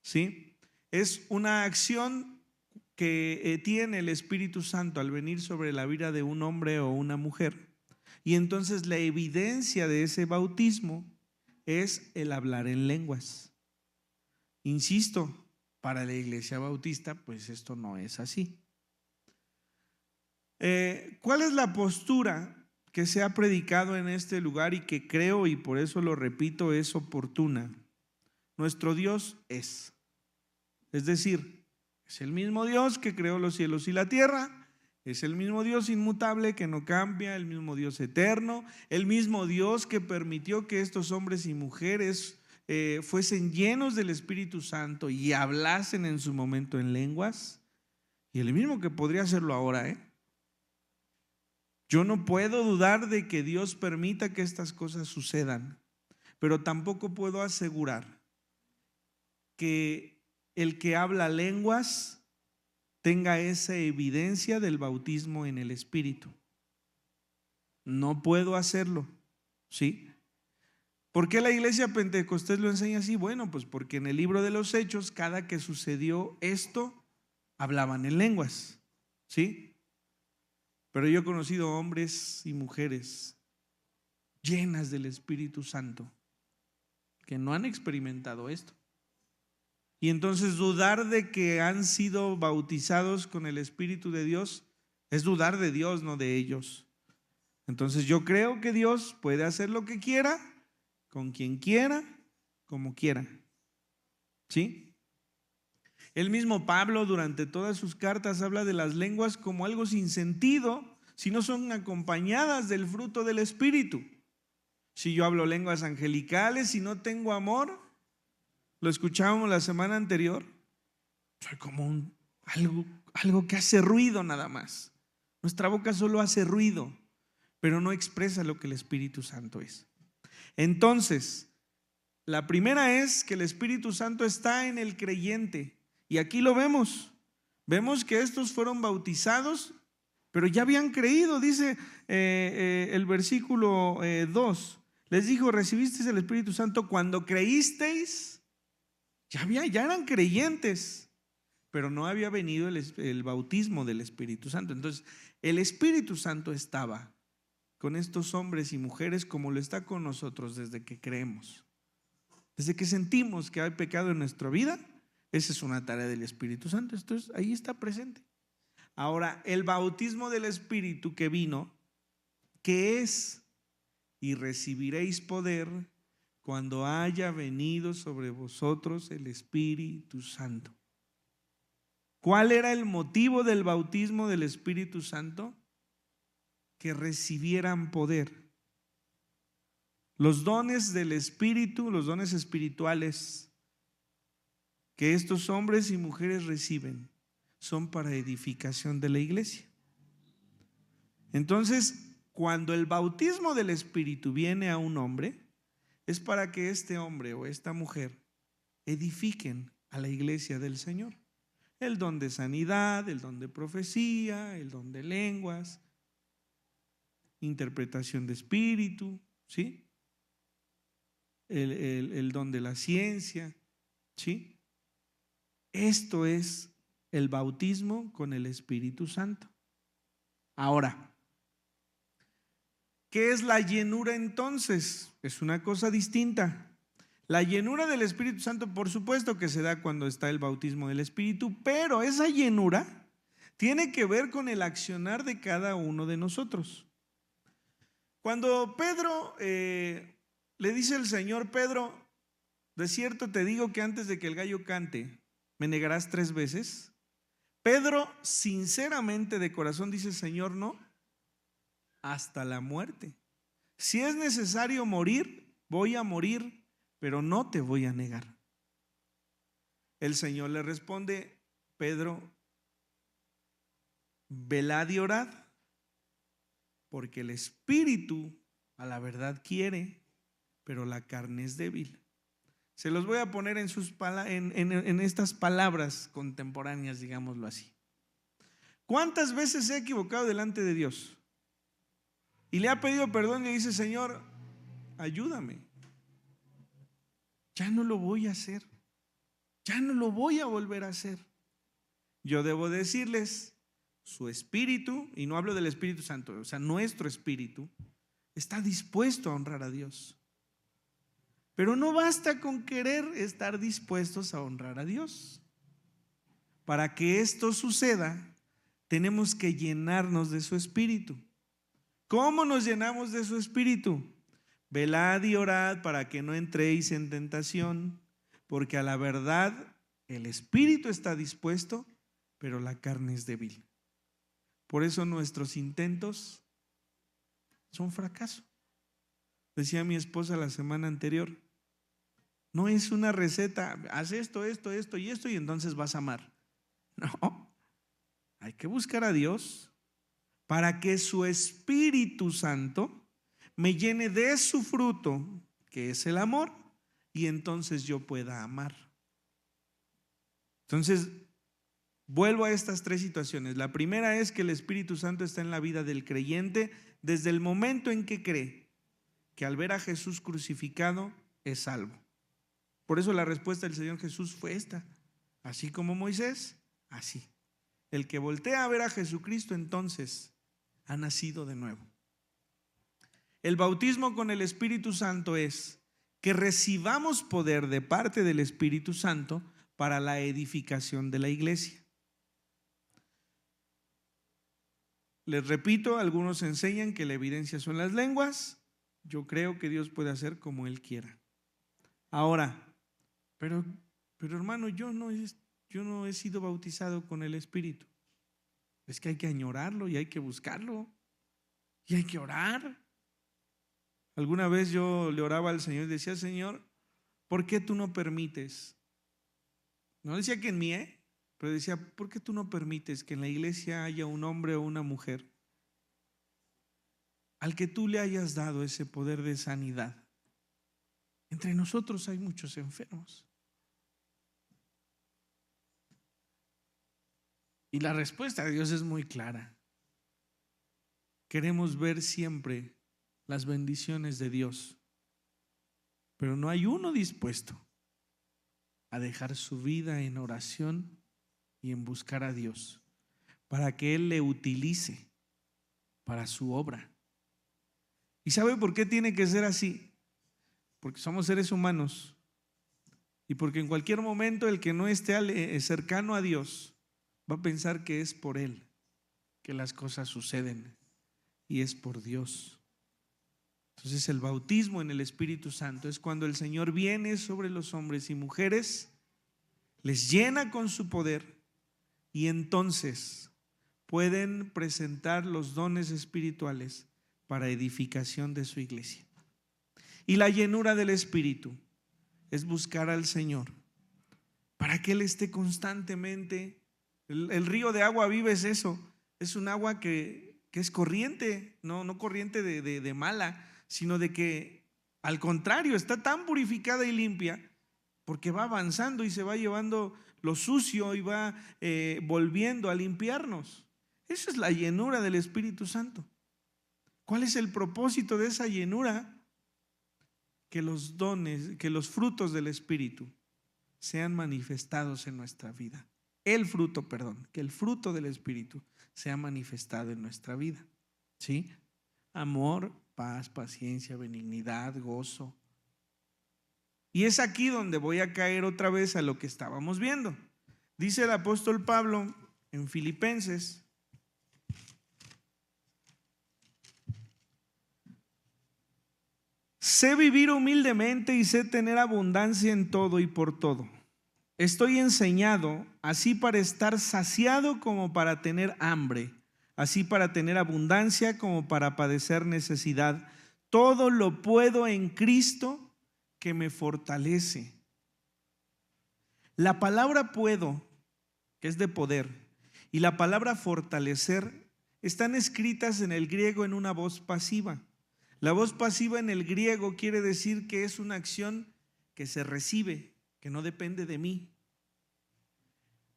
A: ¿Sí? Es una acción que tiene el Espíritu Santo al venir sobre la vida de un hombre o una mujer. Y entonces la evidencia de ese bautismo es el hablar en lenguas. Insisto, para la iglesia bautista, pues esto no es así. ¿Cuál es la postura que se ha predicado en este lugar y que creo, y por eso lo repito, es oportuna? nuestro Dios es. Es decir, es el mismo Dios que creó los cielos y la tierra, es el mismo Dios inmutable que no cambia, el mismo Dios eterno, el mismo Dios que permitió que estos hombres y mujeres fuesen llenos del Espíritu Santo y hablasen en su momento en lenguas, y el mismo que podría hacerlo ahora. Yo no puedo dudar de que Dios permita que estas cosas sucedan, pero tampoco puedo asegurar que el que habla lenguas tenga esa evidencia del bautismo en el Espíritu. No puedo hacerlo, ¿sí? ¿Por qué la iglesia pentecostés lo enseña así? Bueno, pues porque en el libro de los Hechos, cada que sucedió esto, hablaban en lenguas, ¿sí? Pero yo he conocido hombres y mujeres llenas del Espíritu Santo que no han experimentado esto. Y entonces dudar de que han sido bautizados con el Espíritu de Dios es dudar de Dios, no de ellos. Entonces yo creo que Dios puede hacer lo que quiera, con quien quiera, como quiera. ¿Sí? El mismo Pablo durante todas sus cartas habla de las lenguas como algo sin sentido si no son acompañadas del fruto del Espíritu. Si yo hablo lenguas angelicales y no tengo amor, lo escuchábamos la semana anterior, soy como algo que hace ruido nada más. Nuestra boca solo hace ruido, pero no expresa lo que el Espíritu Santo es. Entonces, la primera es que el Espíritu Santo está en el creyente. Y aquí lo vemos. Vemos que estos fueron bautizados, pero ya habían creído. Dice el versículo 2. Les dijo, recibisteis el Espíritu Santo cuando creísteis. Ya eran creyentes, pero no había venido el bautismo del Espíritu Santo. Entonces, el Espíritu Santo estaba con estos hombres y mujeres como lo está con nosotros desde que creemos. Desde que sentimos que hay pecado en nuestra vida, esa es una tarea del Espíritu Santo. Entonces, ahí está presente. Ahora, el bautismo del Espíritu que vino, ¿qué es? Y recibiréis poder cuando haya venido sobre vosotros el Espíritu Santo. ¿Cuál era el motivo del bautismo del Espíritu Santo? Que recibieran poder. Los dones del Espíritu, los dones espirituales que estos hombres y mujeres reciben son para edificación de la iglesia. Entonces, cuando el bautismo del Espíritu viene a un hombre, es para que este hombre o esta mujer edifiquen a la iglesia del Señor. El don de sanidad, el don de profecía, el don de lenguas, interpretación de espíritu, ¿sí? El don de la ciencia, ¿sí? Esto es el bautismo con el Espíritu Santo. Ahora, ¿qué es la llenura entonces? Es una cosa distinta. La llenura del Espíritu Santo, por supuesto que se da cuando está el bautismo del Espíritu, pero esa llenura tiene que ver con el accionar de cada uno de nosotros. Cuando Pedro le dice al Señor, Pedro, de cierto te digo que antes de que el gallo cante, me negarás 3 veces. Pedro, sinceramente de corazón, dice, Señor, no, hasta la muerte. Si es necesario morir, voy a morir, pero no te voy a negar. El Señor le responde, Pedro, velad y orad, porque el espíritu a la verdad quiere, pero la carne es débil. Se los voy a poner en estas palabras contemporáneas, digámoslo así. ¿Cuántas veces se ha equivocado delante de Dios? Y le ha pedido perdón y le dice, Señor, ayúdame. Ya no lo voy a hacer. Ya no lo voy a volver a hacer. Yo debo decirles, su espíritu, y no hablo del Espíritu Santo, o sea, nuestro espíritu, está dispuesto a honrar a Dios. Pero no basta con querer estar dispuestos a honrar a Dios. Para que esto suceda, tenemos que llenarnos de su espíritu. ¿Cómo nos llenamos de su espíritu? Velad y orad para que no entréis en tentación, porque a la verdad el espíritu está dispuesto, pero la carne es débil. Por eso nuestros intentos son fracaso. Decía mi esposa la semana anterior, no es una receta, haz esto, esto, esto y esto y entonces vas a amar. No, hay que buscar a Dios para que su Espíritu Santo me llene de su fruto, que es el amor, y entonces yo pueda amar. Entonces, vuelvo a estas tres situaciones. La primera es que el Espíritu Santo está en la vida del creyente desde el momento en que cree que al ver a Jesús crucificado es salvo. Por eso la respuesta del Señor Jesús fue esta: así como Moisés, así. El que voltea a ver a Jesucristo entonces ha nacido de nuevo. El bautismo con el Espíritu Santo es que recibamos poder de parte del Espíritu Santo para la edificación de la iglesia. Les repito, algunos enseñan que la evidencia son las lenguas. Yo creo que Dios puede hacer como Él quiera. Ahora, pero hermano, yo no he sido bautizado con el Espíritu. Es que hay que añorarlo y hay que buscarlo y hay que orar. Alguna vez yo le oraba al Señor y decía: Señor, ¿por qué tú no permites? No decía que en mí, pero decía: ¿por qué tú no permites que en la iglesia haya un hombre o una mujer al que tú le hayas dado ese poder de sanidad? Entre nosotros hay muchos enfermos. Y la respuesta de Dios es muy clara. Queremos ver siempre las bendiciones de Dios, pero no hay uno dispuesto a dejar su vida en oración y en buscar a Dios para que Él le utilice para su obra. ¿Y sabe por qué tiene que ser así? Porque somos seres humanos y porque en cualquier momento el que no esté cercano a Dios va a pensar que es por Él que las cosas suceden y es por Dios. Entonces el bautismo en el Espíritu Santo es cuando el Señor viene sobre los hombres y mujeres, les llena con su poder y entonces pueden presentar los dones espirituales para edificación de su iglesia. Y la llenura del Espíritu es buscar al Señor para que Él esté constantemente. El río de agua viva es eso, es un agua que es corriente, no corriente de mala, sino de que al contrario está tan purificada y limpia porque va avanzando y se va llevando lo sucio y va volviendo a limpiarnos. Esa es la llenura del Espíritu Santo. ¿Cuál es el propósito de esa llenura? Que los dones, que los frutos del Espíritu sean manifestados en nuestra vida. Que el fruto del Espíritu sea manifestado en nuestra vida. ¿Sí? Amor, paz, paciencia, benignidad, gozo. Y es aquí donde voy a caer otra vez a lo que estábamos viendo. Dice el apóstol Pablo en Filipenses: sé vivir humildemente y sé tener abundancia en todo y por todo. Estoy enseñado así para estar saciado como para tener hambre, así para tener abundancia como para padecer necesidad. Todo lo puedo en Cristo que me fortalece. La palabra puedo, que es de poder, y la palabra fortalecer están escritas en el griego en una voz pasiva. La voz pasiva en el griego quiere decir que es una acción que se recibe, que no depende de mí.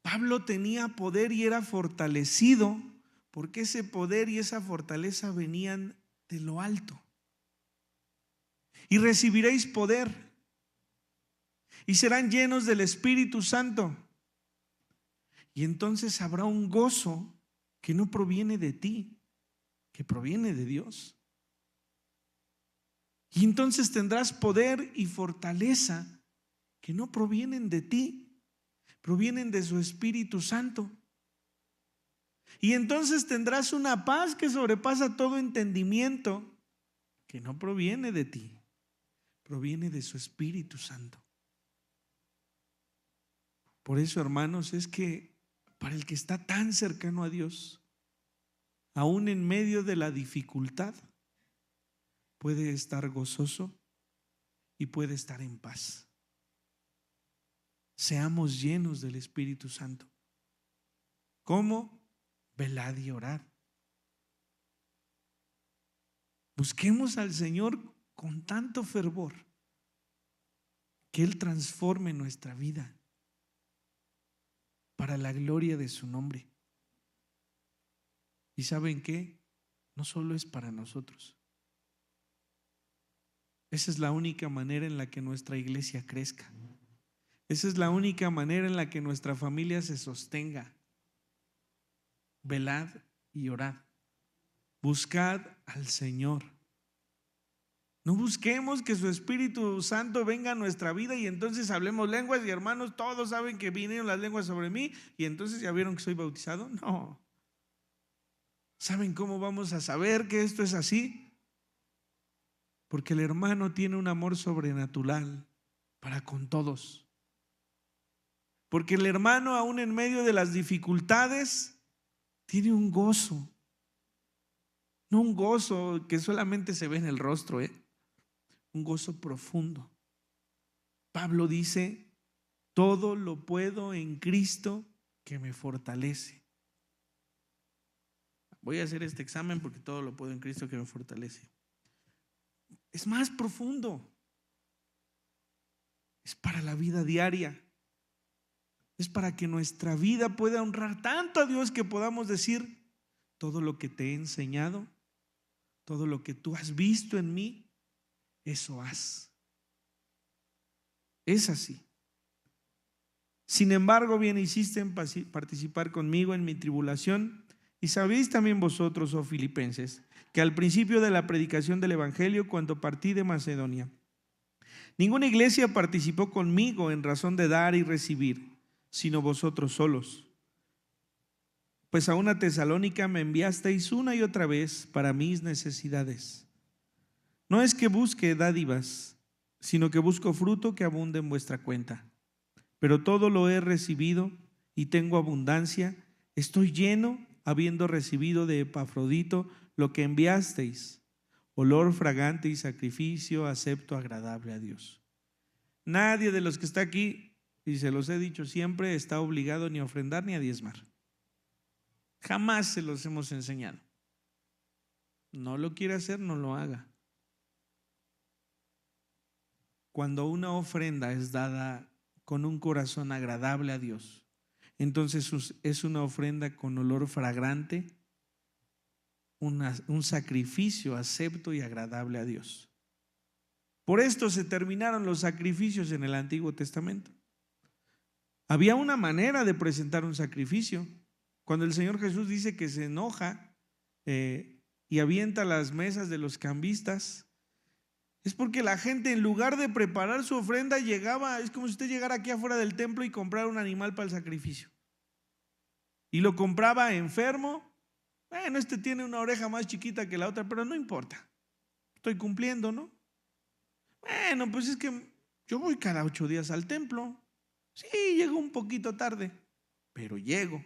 A: Pablo tenía poder y era fortalecido porque ese poder y esa fortaleza venían de lo alto. Y recibiréis poder y serán llenos del Espíritu Santo. Y entonces habrá un gozo que no proviene de ti, que proviene de Dios. Y entonces tendrás poder y fortaleza que no provienen de ti, provienen de su Espíritu Santo. Y entonces tendrás una paz que sobrepasa todo entendimiento, que no proviene de ti, proviene de su Espíritu Santo. Por eso, hermanos, es que para el que está tan cercano a Dios, aún en medio de la dificultad, puede estar gozoso y puede estar en paz. Seamos llenos del Espíritu Santo. ¿Cómo? Velad y orad. Busquemos al Señor con tanto fervor que Él transforme nuestra vida para la gloria de su nombre. ¿Y saben qué? No solo es para nosotros. Esa es la única manera en la que nuestra iglesia crezca. Esa es la única manera en la que nuestra familia se sostenga. Velad y orad. Buscad al Señor. No busquemos que su Espíritu Santo venga a nuestra vida y entonces hablemos lenguas y hermanos, todos saben que vinieron las lenguas sobre mí y entonces ya vieron que soy bautizado. No. ¿Saben cómo vamos a saber que esto es así? Porque el hermano tiene un amor sobrenatural para con todos. Porque el hermano, aún en medio de las dificultades, tiene un gozo. No un gozo que solamente se ve en el rostro, un gozo profundo. Pablo dice: todo lo puedo en Cristo que me fortalece. Voy a hacer este examen porque todo lo puedo en Cristo que me fortalece. Es más profundo. Es para la vida diaria. Es para que nuestra vida pueda honrar tanto a Dios que podamos decir: todo lo que te he enseñado, todo lo que tú has visto en mí, eso haz. Es así. Sin embargo, bien hiciste en participar conmigo en mi tribulación. Y sabéis también vosotros, oh filipenses, que al principio de la predicación del evangelio, cuando partí de Macedonia, ninguna iglesia participó conmigo en razón de dar y recibir, sino vosotros solos. Pues a una Tesalónica me enviasteis una y otra vez para mis necesidades. No es que busque dádivas, sino que busco fruto que abunde en vuestra cuenta. Pero todo lo he recibido y tengo abundancia. Estoy lleno, habiendo recibido de Epafrodito lo que enviasteis, olor fragante y sacrificio acepto, agradable a Dios. Nadie de los que está aquí, y se los he dicho siempre, está obligado ni a ofrendar ni a diezmar. Jamás se los hemos enseñado. No lo quiere hacer, no lo haga. Cuando una ofrenda es dada con un corazón agradable a Dios, entonces es una ofrenda con olor fragante, un sacrificio acepto y agradable a Dios. Por esto se terminaron los sacrificios en el Antiguo Testamento. Había una manera de presentar un sacrificio. Cuando el Señor Jesús dice que se enoja y avienta las mesas de los cambistas, es porque la gente, en lugar de preparar su ofrenda, llegaba, es como si usted llegara aquí afuera del templo y comprara un animal para el sacrificio. Y lo compraba enfermo. Bueno, este tiene una oreja más chiquita que la otra, pero no importa. Estoy cumpliendo, ¿no? Bueno, pues es que yo voy cada 8 días al templo. Sí, llego un poquito tarde, pero llego.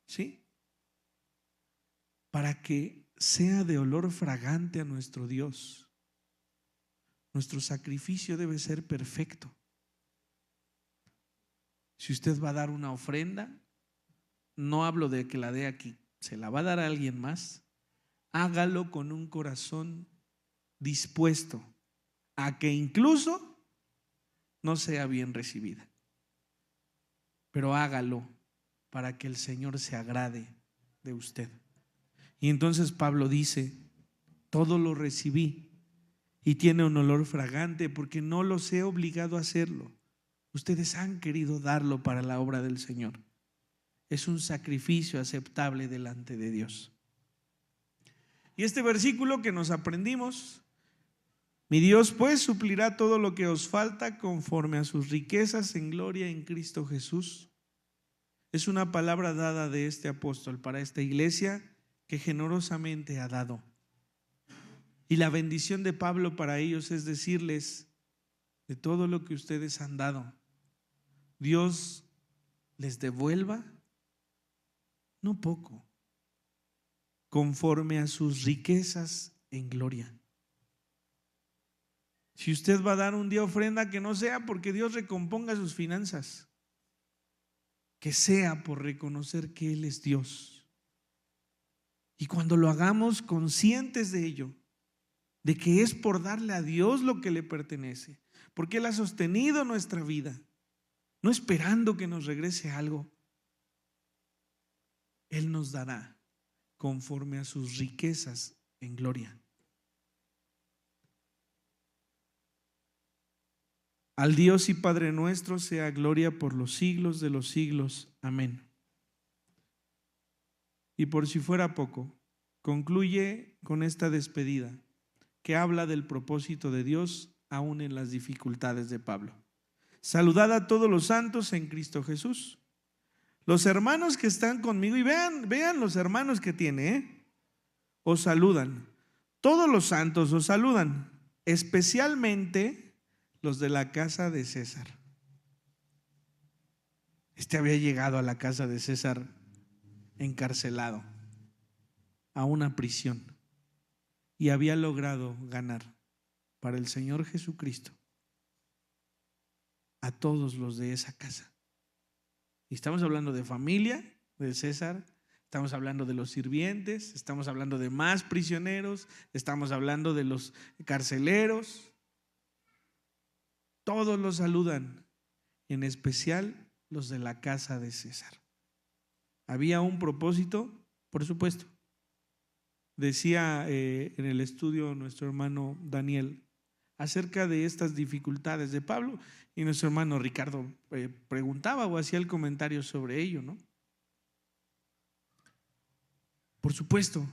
A: ¿Sí? Para que sea de olor fragante a nuestro Dios. Nuestro sacrificio debe ser perfecto. Si usted va a dar una ofrenda, no hablo de que la dé aquí, se la va a dar a alguien más, hágalo con un corazón dispuesto a que incluso no sea bien recibida. Pero hágalo para que el Señor se agrade de usted. Y entonces Pablo dice: todo lo recibí y tiene un olor fragante porque no los he obligado a hacerlo. Ustedes han querido darlo para la obra del Señor. Es un sacrificio aceptable delante de Dios. Y este versículo que nos aprendimos: mi Dios pues suplirá todo lo que os falta conforme a sus riquezas en gloria en Cristo Jesús. Es una palabra dada de este apóstol para esta iglesia que generosamente ha dado. Y la bendición de Pablo para ellos es decirles: de todo lo que ustedes han dado, Dios les devuelva, no poco, conforme a sus riquezas en gloria. Si usted va a dar un día ofrenda, que no sea porque Dios recomponga sus finanzas, que sea por reconocer que Él es Dios. Y cuando lo hagamos conscientes de ello, de que es por darle a Dios lo que le pertenece, porque Él ha sostenido nuestra vida, no esperando que nos regrese algo, Él nos dará conforme a sus riquezas en gloria. Al Dios y Padre nuestro sea gloria por los siglos de los siglos. Amén. Y por si fuera poco, concluye con esta despedida que habla del propósito de Dios aún en las dificultades de Pablo. Saludad a todos los santos en Cristo Jesús. Los hermanos que están conmigo, y vean los hermanos que tiene, os saludan. Todos los santos os saludan, especialmente los de la casa de César. Este había llegado a la casa de César encarcelado a una prisión y había logrado ganar para el Señor Jesucristo a todos los de esa casa. Y estamos hablando de familia de César, estamos hablando de los sirvientes, estamos hablando de más prisioneros, estamos hablando de los carceleros. Todos los saludan, en especial los de la casa de César. Había un propósito, por supuesto. Decía en el estudio nuestro hermano Daniel acerca de estas dificultades de Pablo, y nuestro hermano Ricardo preguntaba o hacía el comentario sobre ello, ¿no? Por supuesto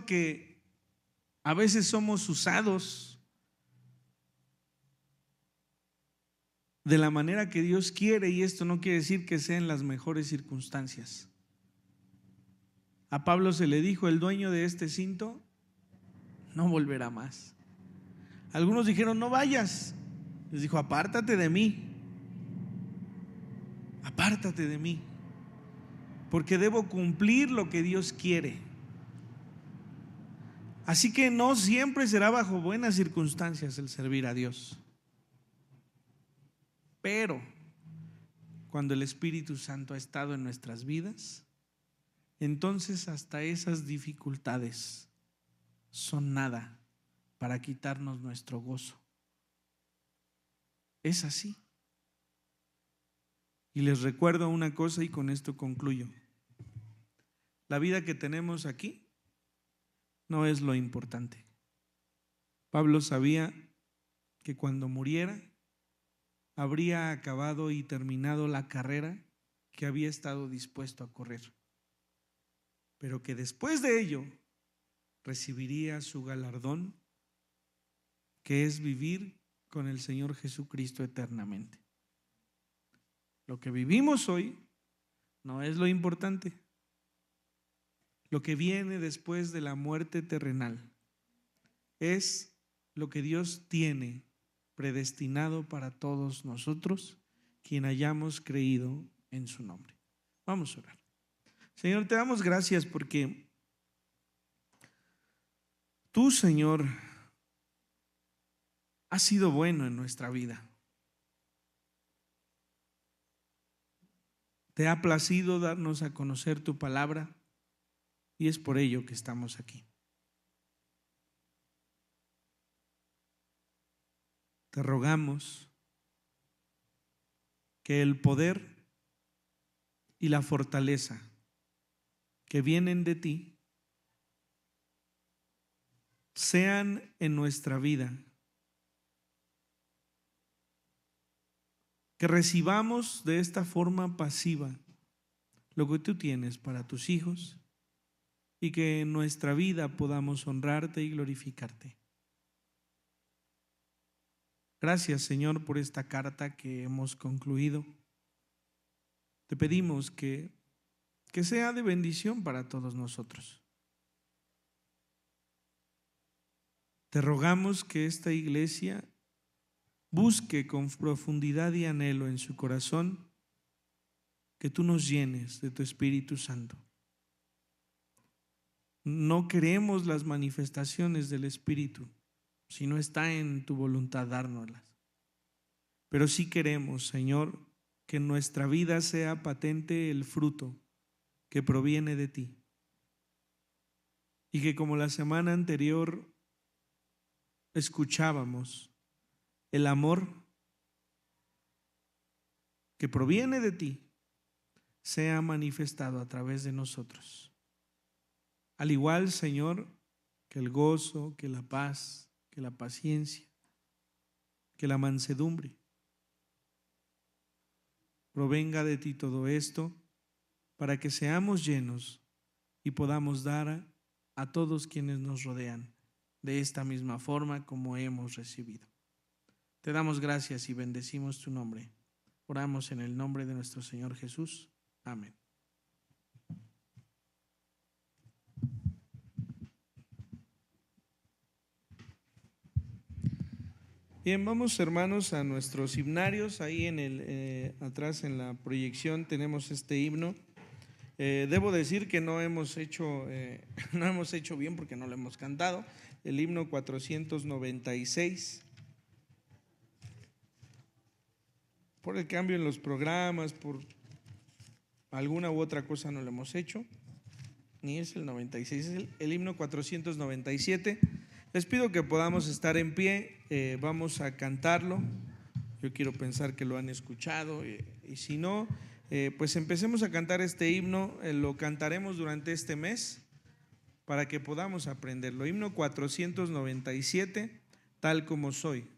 A: que a veces somos usados de la manera que Dios quiere, y esto no quiere decir que sea en las mejores circunstancias. A Pablo se le dijo: el dueño de este cinto no volverá más. Algunos dijeron: no vayas. Les dijo: apártate de mí, apártate de mí, porque debo cumplir lo que Dios quiere. Así que no siempre será bajo buenas circunstancias el servir a Dios. Pero cuando el Espíritu Santo ha estado en nuestras vidas, entonces hasta esas dificultades son nada para quitarnos nuestro gozo. Es así. Y les recuerdo una cosa y con esto concluyo. La vida que tenemos aquí no es lo importante. Pablo sabía que cuando muriera habría acabado y terminado la carrera que había estado dispuesto a correr, pero que después de ello recibiría su galardón, que es vivir con el Señor Jesucristo eternamente. Lo que vivimos hoy no es lo importante. Lo que viene después de la muerte terrenal es lo que Dios tiene predestinado para todos nosotros, quien hayamos creído en su nombre. Vamos a orar. Señor, te damos gracias porque tú, Señor, has sido bueno en nuestra vida. Te ha placido darnos a conocer tu palabra y es por ello que estamos aquí. Te rogamos que el poder y la fortaleza que vienen de ti sean en nuestra vida, que recibamos de esta forma pasiva lo que tú tienes para tus hijos y que en nuestra vida podamos honrarte y glorificarte. Gracias, Señor, por esta carta que hemos concluido. Te pedimos que sea de bendición para todos nosotros. Te rogamos que esta iglesia busque con profundidad y anhelo en su corazón que tú nos llenes de tu Espíritu Santo. No queremos las manifestaciones del Espíritu si no está en tu voluntad dárnoslas. Pero sí queremos, Señor, que en nuestra vida sea patente el fruto que proviene de ti. Y que como la semana anterior escuchábamos, el amor que proviene de ti sea manifestado a través de nosotros. Al igual, Señor, que el gozo, que la paz, que la paciencia, que la mansedumbre. Provenga de ti todo esto para que seamos llenos y podamos dar a todos quienes nos rodean de esta misma forma como hemos recibido. Te damos gracias y bendecimos tu nombre. Oramos en el nombre de nuestro Señor Jesús. Amén. Bien, vamos, hermanos, a nuestros himnarios. Ahí atrás en la proyección tenemos este himno. Debo decir que no hemos hecho bien porque no lo hemos cantado. El himno 496. Por el cambio en los programas, por alguna u otra cosa no lo hemos hecho. Ni es el 96, es el himno 497. Les pido que podamos estar en pie, vamos a cantarlo. Yo quiero pensar que lo han escuchado y si no, pues empecemos a cantar este himno. Lo cantaremos durante este mes para que podamos aprenderlo. Himno 497, tal como soy.